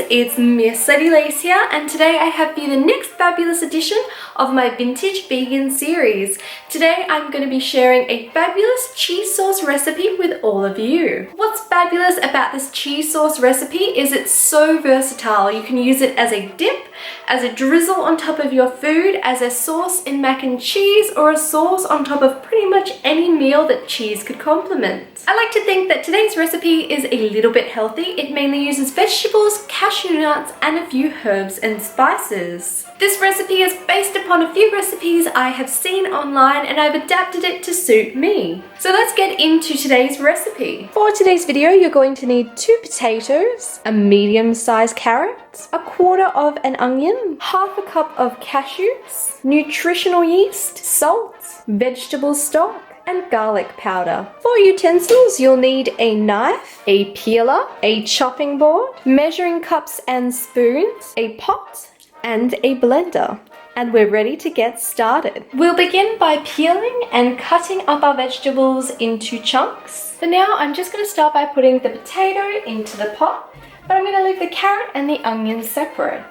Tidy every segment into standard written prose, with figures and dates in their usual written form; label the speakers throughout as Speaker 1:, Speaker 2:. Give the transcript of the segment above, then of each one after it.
Speaker 1: it's Miss Lady Lace here, and today I have for you the next fabulous edition of my vintage vegan series. Today I'm going to be sharing a fabulous cheese sauce recipe with all of you. What's fabulous about this cheese sauce recipe is it's so versatile. You can use it as a dip, as a drizzle on top of your food, as a sauce in mac and cheese, or a sauce on top of pretty much any meal that cheese could complement. I like to think that today's recipe is a little bit healthy. It mainly uses vegetables, cashew nuts, and a few herbs and spices. This recipe is based upon a few recipes I have seen online, and I've adapted it to suit me. So let's get into today's recipe. For today's video, you're going to need 2 potatoes, a medium-sized carrot, a quarter of an onion, half a cup of cashews, nutritional yeast, salt, vegetable stock, and garlic powder. For utensils, you'll need a knife, a peeler, a chopping board, measuring cups and spoons, a pot, and a blender. And we're ready to get started. We'll begin by peeling and cutting up our vegetables into chunks. For now, I'm just going to start by putting the potato into the pot, but I'm going to leave the carrot and the onion separate.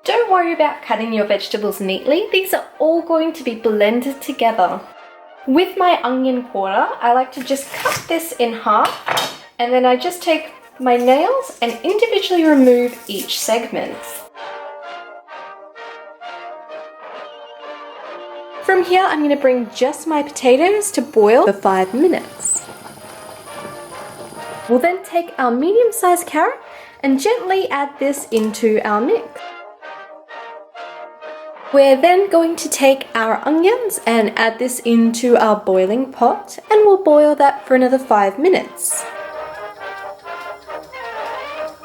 Speaker 1: Don't worry about cutting your vegetables neatly. These are all going to be blended together. With my onion quarter, I like to just cut this in half, and then I just take my nails and individually remove each segment. From here, I'm going to bring just my potatoes to boil for 5 minutes. We'll then take our medium-sized carrot and gently add this into our mix. We're then going to take our onions and add this into our boiling pot, and we'll boil that for another 5 minutes.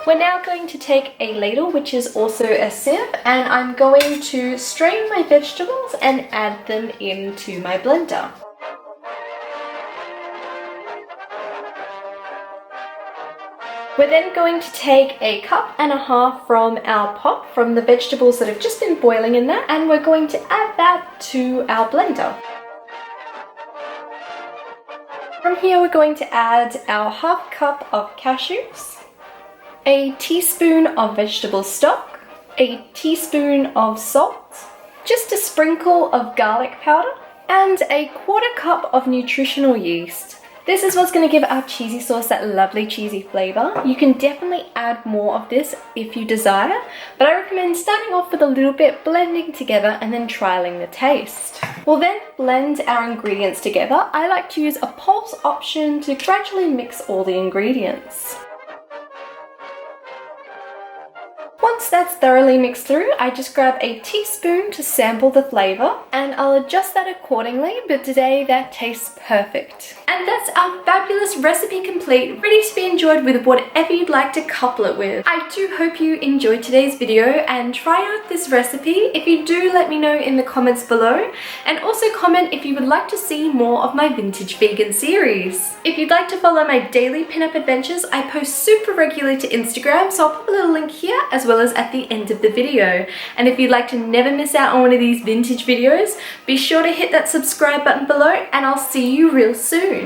Speaker 1: We're now going to take a ladle, which is also a sieve, and I'm going to strain my vegetables and add them into my blender. We're then going to take a cup and a half from our pot, from the vegetables that have just been boiling in there, and we're going to add that to our blender. From here, we're going to add our half cup of cashews, a teaspoon of vegetable stock, a teaspoon of salt, just a sprinkle of garlic powder, and a quarter cup of nutritional yeast. This is what's going to give our cheesy sauce that lovely cheesy flavor. You can definitely add more of this if you desire, but I recommend starting off with a little bit, blending together, and then trialing the taste. We'll then blend our ingredients together. I like to use a pulse option to gradually mix all the ingredients. Once that's thoroughly mixed through, I just grab a teaspoon to sample the flavor, and I'll adjust that accordingly, but today that tastes perfect. And that's our fabulous recipe complete, ready to be enjoyed with whatever you'd like to couple it with. I do hope you enjoyed today's video and try out this recipe. If you do, let me know in the comments below, and also comment if you would like to see more of my vintage vegan series. If you'd like to follow my daily pinup adventures, I post super regularly to Instagram, so I'll pop a little link here as well as at the end of the video. And if you'd like to never miss out on one of these vintage videos, be sure to hit that subscribe button below, and I'll see you real soon.